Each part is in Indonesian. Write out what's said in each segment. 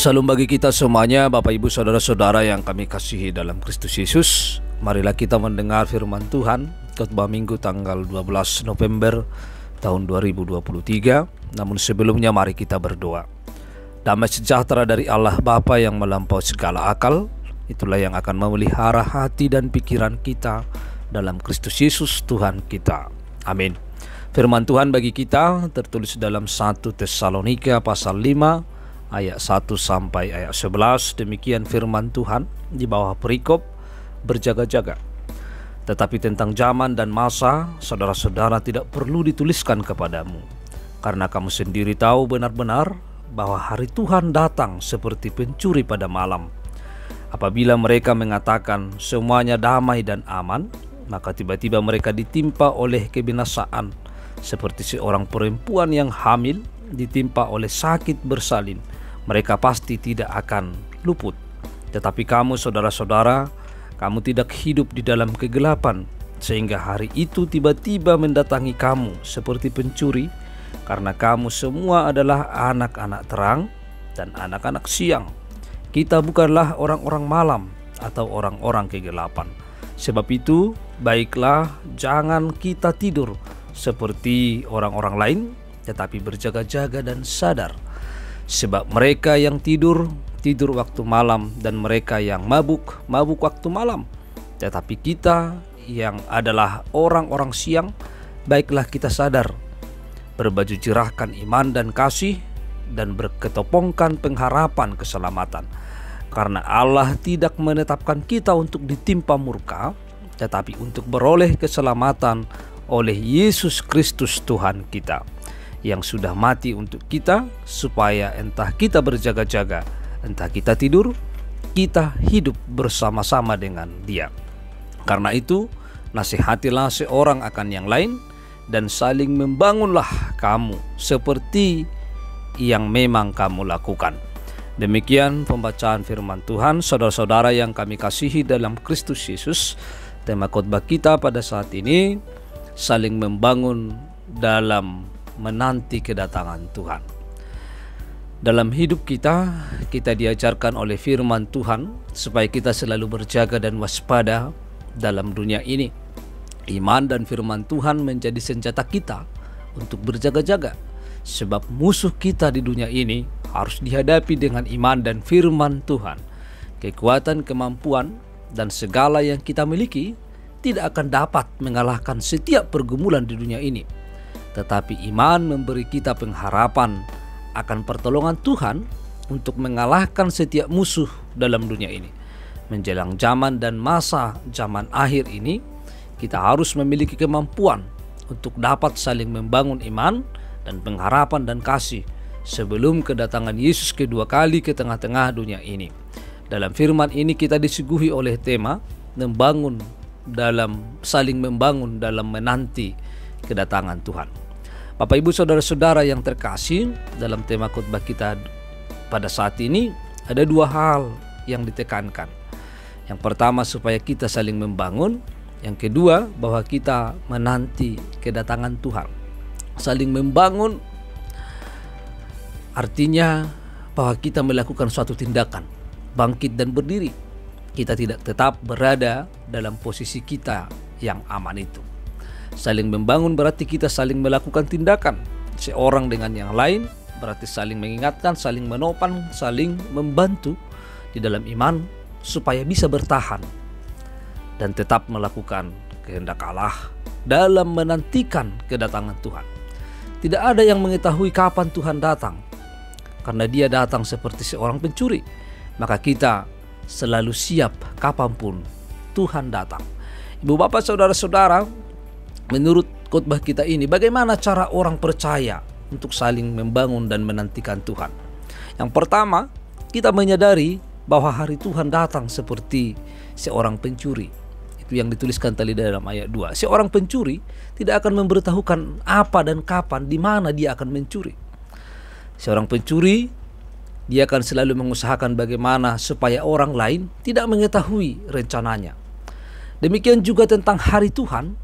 Salam bagi kita semuanya, Bapak Ibu Saudara-saudara yang kami kasihi dalam Kristus Yesus. Marilah kita mendengar firman Tuhan, khotbah Minggu tanggal 12 November tahun 2023. Namun sebelumnya mari kita berdoa. Damai sejahtera dari Allah Bapa yang melampaui segala akal, itulah yang akan memelihara hati dan pikiran kita dalam Kristus Yesus Tuhan kita. Amin. Firman Tuhan bagi kita tertulis dalam 1 Tesalonika pasal 5 ayat 1 sampai ayat 11. Demikian firman Tuhan di bawah perikop berjaga-jaga. Tetapi tentang zaman dan masa, saudara-saudara tidak perlu dituliskan kepadamu, karena kamu sendiri tahu benar-benar bahwa hari Tuhan datang seperti pencuri pada malam. Apabila mereka mengatakan semuanya damai dan aman, maka tiba-tiba mereka ditimpa oleh kebinasaan, seperti seorang perempuan yang hamil ditimpa oleh sakit bersalin. Mereka pasti tidak akan luput. Tetapi kamu, saudara-saudara, kamu tidak hidup di dalam kegelapan, sehingga hari itu tiba-tiba mendatangi kamu seperti pencuri, karena kamu semua adalah anak-anak terang dan anak-anak siang. Kita bukanlah orang-orang malam atau orang-orang kegelapan. Sebab itu, baiklah jangan kita tidur seperti orang-orang lain, tetapi berjaga-jaga dan sadar. Sebab mereka yang tidur waktu malam, dan mereka yang mabuk waktu malam. Tetapi kita yang adalah orang-orang siang, baiklah kita sadar, berbaju jerahkan iman dan kasih, dan berketopongkan pengharapan keselamatan. Karena Allah tidak menetapkan kita untuk ditimpa murka, tetapi untuk beroleh keselamatan oleh Yesus Kristus Tuhan kita, yang sudah mati untuk kita, supaya entah kita berjaga-jaga, entah kita tidur, kita hidup bersama-sama dengan Dia. Karena itu, nasihatilah seorang akan yang lain, dan saling membangunlah kamu seperti yang memang kamu lakukan. Demikian pembacaan firman Tuhan. Saudara-saudara yang kami kasihi dalam Kristus Yesus, tema khotbah kita pada saat ini, saling membangun dalam menanti kedatangan Tuhan. Dalam hidup kita diajarkan oleh firman Tuhan supaya kita selalu berjaga dan waspada dalam dunia ini. Iman dan firman Tuhan menjadi senjata kita untuk berjaga-jaga, sebab musuh kita di dunia ini harus dihadapi dengan iman dan firman Tuhan. Kekuatan, kemampuan, dan segala yang kita miliki tidak akan dapat mengalahkan setiap pergumulan di dunia ini. Tetapi iman memberi kita pengharapan akan pertolongan Tuhan untuk mengalahkan setiap musuh dalam dunia ini. Menjelang zaman dan masa zaman akhir ini, kita harus memiliki kemampuan untuk dapat saling membangun iman dan pengharapan dan kasih sebelum kedatangan Yesus kedua kali ke tengah-tengah dunia ini. Dalam firman ini kita disuguhi oleh tema saling membangun dalam menanti kedatangan Tuhan. Bapak Ibu Saudara-saudara yang terkasih, dalam tema khotbah kita pada saat ini ada dua hal yang ditekankan. Yang pertama, supaya kita saling membangun. Yang kedua, bahwa kita menanti kedatangan Tuhan. Saling membangun artinya bahwa kita melakukan suatu tindakan, bangkit dan berdiri. Kita tidak tetap berada dalam posisi kita yang aman itu. Saling membangun berarti kita saling melakukan tindakan seorang dengan yang lain, berarti saling mengingatkan, saling menopang, saling membantu di dalam iman supaya bisa bertahan dan tetap melakukan kehendak Allah dalam menantikan kedatangan Tuhan. Tidak ada yang mengetahui kapan Tuhan datang, karena Dia datang seperti seorang pencuri. Maka kita selalu siap kapanpun Tuhan datang. Ibu bapak saudara-saudara, menurut khotbah kita ini, bagaimana cara orang percaya untuk saling membangun dan menantikan Tuhan? Yang pertama, kita menyadari bahwa hari Tuhan datang seperti seorang pencuri. Itu yang dituliskan tadi dalam ayat 2. Seorang pencuri tidak akan memberitahukan apa dan kapan, di mana dia akan mencuri. Seorang pencuri, dia akan selalu mengusahakan bagaimana supaya orang lain tidak mengetahui rencananya. Demikian juga tentang hari Tuhan,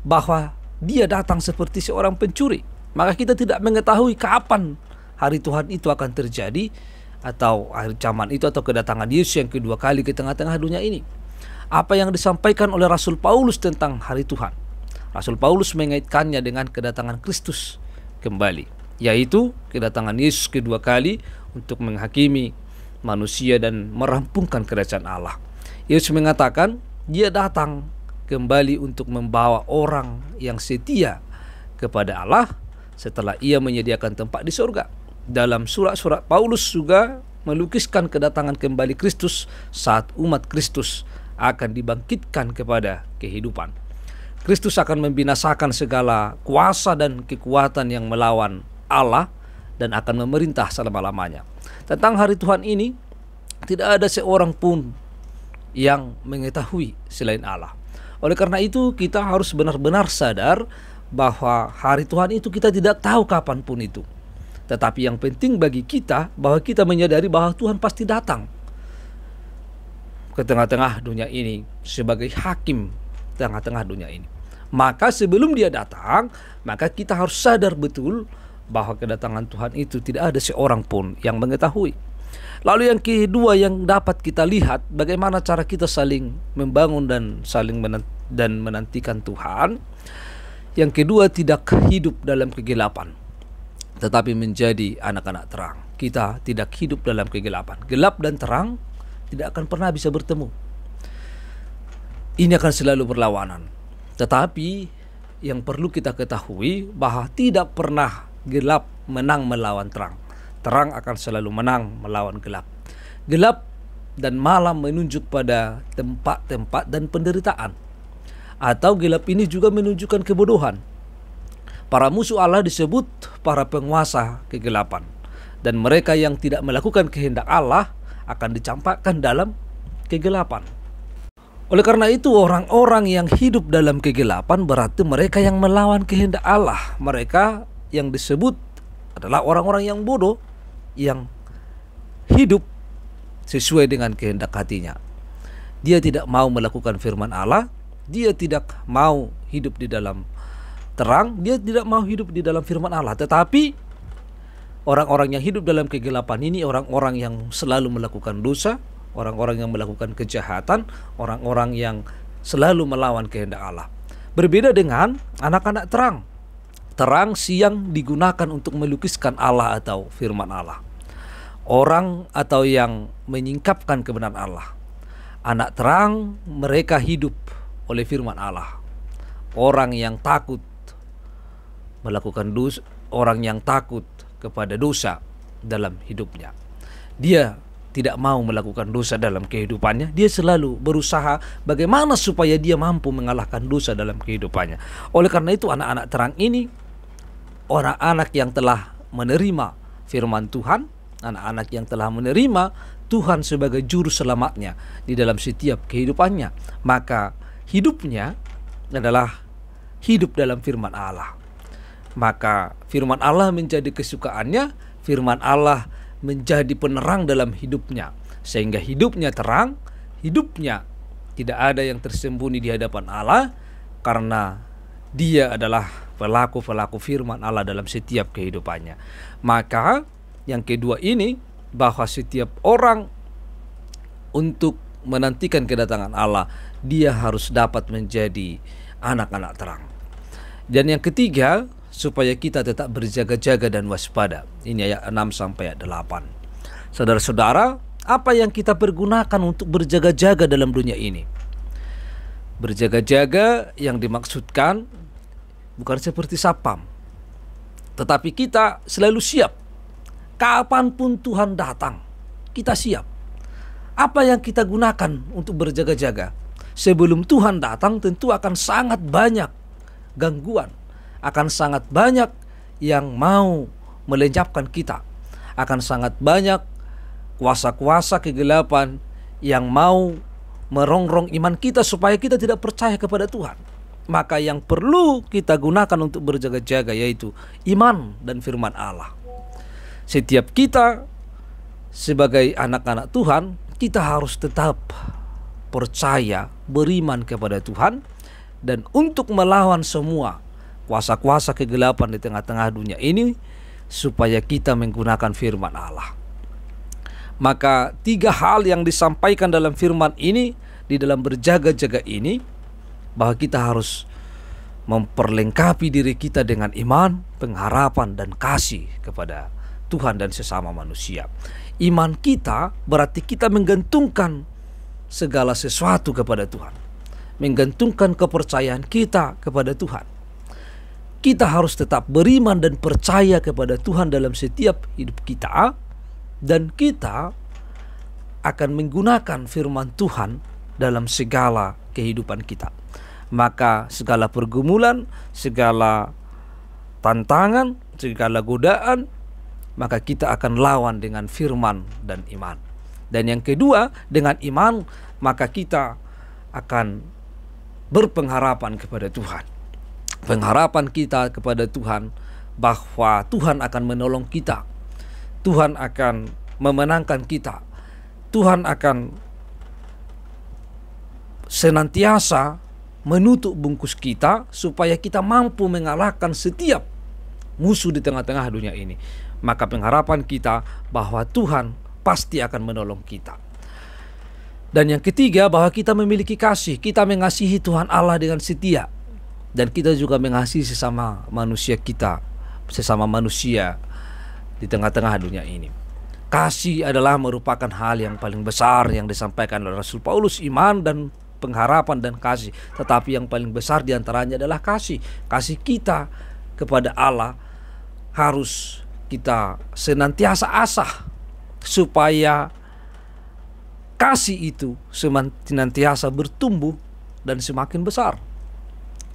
bahwa Dia datang seperti seorang pencuri. Maka kita tidak mengetahui kapan hari Tuhan itu akan terjadi, atau akhir zaman itu atau kedatangan Yesus yang kedua kali ke tengah-tengah dunia ini. Apa yang disampaikan oleh Rasul Paulus tentang hari Tuhan? Rasul Paulus mengaitkannya dengan kedatangan Kristus kembali, yaitu kedatangan Yesus kedua kali untuk menghakimi manusia dan merampungkan kerajaan Allah. Yesus mengatakan dia datang kembali untuk membawa orang yang setia kepada Allah setelah ia menyediakan tempat di surga. Dalam surat-surat Paulus juga melukiskan kedatangan kembali Kristus saat umat Kristus akan dibangkitkan kepada kehidupan. Kristus akan membinasakan segala kuasa dan kekuatan yang melawan Allah dan akan memerintah selama-lamanya. Tentang hari Tuhan ini, tidak ada seorang pun yang mengetahui selain Allah. Oleh karena itu, kita harus benar-benar sadar bahwa hari Tuhan itu kita tidak tahu kapanpun itu. Tetapi yang penting bagi kita bahwa kita menyadari bahwa Tuhan pasti datang ke tengah-tengah dunia ini sebagai hakim tengah-tengah dunia ini. Maka sebelum dia datang, maka kita harus sadar betul bahwa kedatangan Tuhan itu tidak ada seorang pun yang mengetahui. Lalu yang kedua yang dapat kita lihat, bagaimana cara kita saling membangun dan saling menantikan Tuhan. Yang kedua, tidak hidup dalam kegelapan, tetapi menjadi anak-anak terang. Kita tidak hidup dalam kegelapan. Gelap dan terang tidak akan pernah bisa bertemu. Ini akan selalu berlawanan. Tetapi yang perlu kita ketahui bahwa tidak pernah gelap menang melawan terang. Terang akan selalu menang melawan gelap. Gelap dan malam menunjuk pada tempat-tempat dan penderitaan. Atau gelap ini juga menunjukkan kebodohan. Para musuh Allah disebut para penguasa kegelapan. Dan mereka yang tidak melakukan kehendak Allah akan dicampakkan dalam kegelapan. Oleh karena itu, orang-orang yang hidup dalam kegelapan berarti mereka yang melawan kehendak Allah. Mereka yang disebut adalah orang-orang yang bodoh, yang hidup sesuai dengan kehendak hatinya. Dia tidak mau melakukan firman Allah, dia tidak mau hidup di dalam terang, dia tidak mau hidup di dalam firman Allah. Tetapi orang-orang yang hidup dalam kegelapan ini orang-orang yang selalu melakukan dosa, orang-orang yang melakukan kejahatan, orang-orang yang selalu melawan kehendak Allah. Berbeda dengan anak-anak terang. Terang siang digunakan untuk melukiskan Allah atau firman Allah. Orang atau yang menyingkapkan kebenaran Allah. Anak terang mereka hidup oleh firman Allah. Orang yang takut melakukan dosa, orang yang takut kepada dosa dalam hidupnya. Dia tidak mau melakukan dosa dalam kehidupannya. Dia selalu berusaha bagaimana supaya dia mampu mengalahkan dosa dalam kehidupannya. Oleh karena itu anak-anak terang ini orang-anak yang telah menerima firman Tuhan, anak-anak yang telah menerima Tuhan sebagai juru selamatnya di dalam setiap kehidupannya. Maka hidupnya adalah hidup dalam firman Allah. Maka firman Allah menjadi kesukaannya, firman Allah menjadi penerang dalam hidupnya. Sehingga hidupnya terang, hidupnya tidak ada yang tersembunyi di hadapan Allah, karena dia adalah pelaku-pelaku firman Allah dalam setiap kehidupannya. Maka yang kedua ini, bahwa setiap orang untuk menantikan kedatangan Allah, dia harus dapat menjadi anak-anak terang. Dan yang ketiga, supaya kita tetap berjaga-jaga dan waspada. Ini ayat 6 sampai ayat 8. Saudara-saudara, apa yang kita pergunakan untuk berjaga-jaga dalam dunia ini? Berjaga-jaga yang dimaksudkan bukan seperti sapam, tetapi kita selalu siap. Kapanpun Tuhan datang, kita siap. Apa yang kita gunakan untuk berjaga-jaga? Sebelum Tuhan datang tentu akan sangat banyak gangguan, akan sangat banyak yang mau melenyapkan kita, akan sangat banyak kuasa-kuasa kegelapan yang mau merongrong iman kita supaya kita tidak percaya kepada Tuhan. Maka yang perlu kita gunakan untuk berjaga-jaga yaitu iman dan firman Allah. Setiap kita sebagai anak-anak Tuhan, kita harus tetap percaya, beriman kepada Tuhan, dan untuk melawan semua kuasa-kuasa kegelapan di tengah-tengah dunia ini, supaya kita menggunakan firman Allah. Maka tiga hal yang disampaikan dalam firman ini, di dalam berjaga-jaga ini, bahwa kita harus memperlengkapi diri kita dengan iman, pengharapan, dan kasih kepada Tuhan dan sesama manusia. Iman kita berarti kita menggantungkan segala sesuatu kepada Tuhan, menggantungkan kepercayaan kita kepada Tuhan. Kita harus tetap beriman dan percaya kepada Tuhan dalam setiap hidup kita, dan kita akan menggunakan firman Tuhan dalam segala kehidupan kita. Maka segala pergumulan, segala tantangan, segala godaan, maka kita akan lawan dengan firman dan iman. Dan yang kedua, dengan iman, maka kita akan berpengharapan kepada Tuhan. Pengharapan kita kepada Tuhan bahwa Tuhan akan menolong kita, Tuhan akan memenangkan kita, Tuhan akan senantiasa menutup bungkus kita supaya kita mampu mengalahkan setiap musuh di tengah-tengah dunia ini. Maka pengharapan kita bahwa Tuhan pasti akan menolong kita. Dan yang ketiga, bahwa kita memiliki kasih. Kita mengasihi Tuhan Allah dengan setia, dan kita juga mengasihi sesama manusia kita, sesama manusia di tengah-tengah dunia ini. Kasih adalah merupakan hal yang paling besar yang disampaikan oleh Rasul Paulus. Iman dan pengharapan dan kasih, tetapi yang paling besar diantaranya adalah kasih. Kasih kita kepada Allah harus kita senantiasa asah, supaya kasih itu senantiasa bertumbuh dan semakin besar,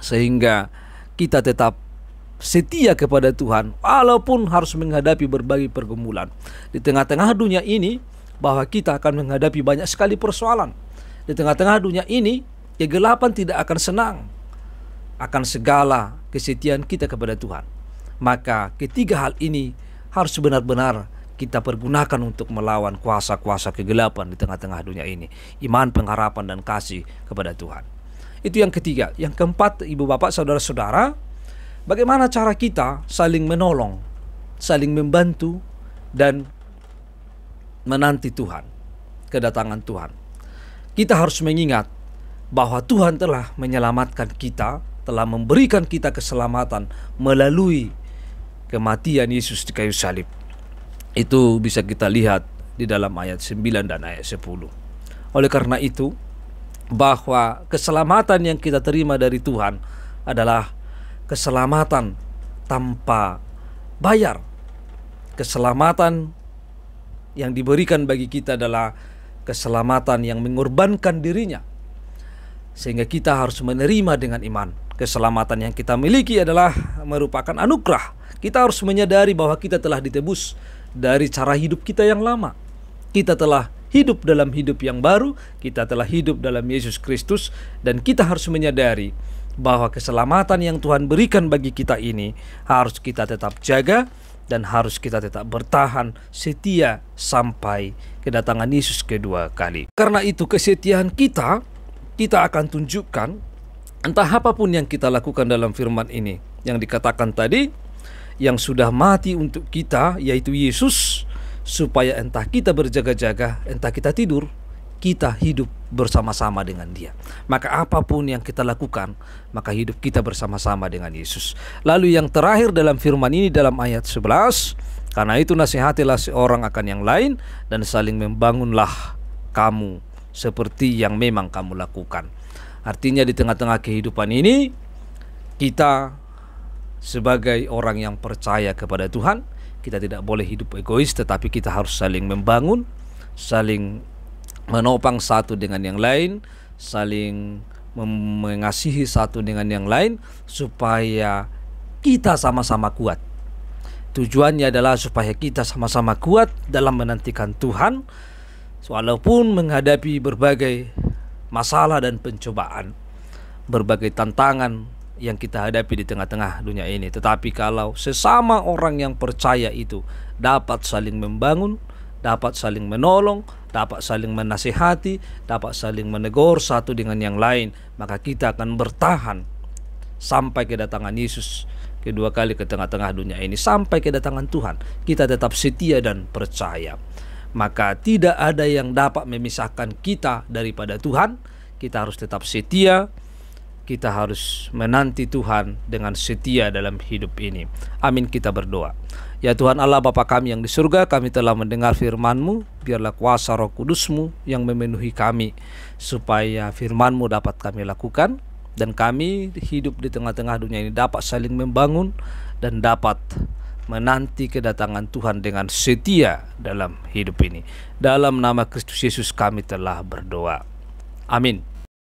sehingga kita tetap setia kepada Tuhan walaupun harus menghadapi berbagai pergumulan. Di tengah-tengah dunia ini, bahwa kita akan menghadapi banyak sekali persoalan. Di tengah-tengah dunia ini, kegelapan tidak akan senang akan segala kesetiaan kita kepada Tuhan. Maka ketiga hal ini harus benar-benar kita pergunakan untuk melawan kuasa-kuasa kegelapan di tengah-tengah dunia ini. Iman, pengharapan, dan kasih kepada Tuhan. Itu yang ketiga. Yang keempat, ibu bapak, saudara-saudara, bagaimana cara kita saling menolong, saling membantu, dan menanti Tuhan, kedatangan Tuhan. Kita harus mengingat bahwa Tuhan telah menyelamatkan kita, telah memberikan kita keselamatan melalui kematian Yesus di kayu salib. Itu bisa kita lihat di dalam ayat 9 dan ayat 10. Oleh karena itu, bahwa keselamatan yang kita terima dari Tuhan adalah keselamatan tanpa bayar. Keselamatan yang diberikan bagi kita adalah keselamatan yang mengorbankan dirinya, sehingga kita harus menerima dengan iman. Keselamatan yang kita miliki adalah merupakan anugerah. Kita harus menyadari bahwa kita telah ditebus dari cara hidup kita yang lama. Kita telah hidup dalam hidup yang baru, kita telah hidup dalam Yesus Kristus, dan kita harus menyadari bahwa keselamatan yang Tuhan berikan bagi kita ini harus kita tetap jaga, dan harus kita tetap bertahan setia sampai kedatangan Yesus kedua kali. Karena itu kesetiaan kita akan tunjukkan entah apapun yang kita lakukan dalam firman ini. Yang dikatakan tadi, yang sudah mati untuk kita, yaitu Yesus, supaya entah kita berjaga-jaga, entah kita tidur, kita hidup bersama-sama dengan Dia. Maka apapun yang kita lakukan, maka hidup kita bersama-sama dengan Yesus. Lalu yang terakhir dalam firman ini, dalam ayat 11, karena itu nasihatilah seorang akan yang lain, dan saling membangunlah kamu seperti yang memang kamu lakukan. Artinya di tengah-tengah kehidupan ini, kita sebagai orang yang percaya kepada Tuhan, kita tidak boleh hidup egois, tetapi kita harus saling membangun, saling menopang satu dengan yang lain, saling mengasihi satu dengan yang lain, supaya kita sama-sama kuat. Tujuannya adalah supaya kita sama-sama kuat dalam menantikan Tuhan, walaupun menghadapi berbagai masalah dan pencobaan, berbagai tantangan yang kita hadapi di tengah-tengah dunia ini. Tetapi kalau sesama orang yang percaya itu dapat saling membangun, dapat saling menolong, dapat saling menasihati, dapat saling menegur satu dengan yang lain, maka kita akan bertahan sampai kedatangan Yesus kedua kali ke tengah-tengah dunia ini, sampai kedatangan Tuhan. Kita tetap setia dan percaya. maka tidak ada yang dapat memisahkan kita daripada Tuhan. Kita harus tetap setia, kita harus menanti Tuhan dengan setia dalam hidup ini. Amin, kita berdoa. Ya Tuhan Allah Bapa kami yang di surga, kami telah mendengar firman-Mu. Biarlah kuasa Roh Kudus-Mu yang memenuhi kami, supaya firman-Mu dapat kami lakukan, dan kami hidup di tengah-tengah dunia ini dapat saling membangun dan dapat menanti kedatangan Tuhan dengan setia dalam hidup ini. Dalam nama Kristus Yesus kami telah berdoa. Amin.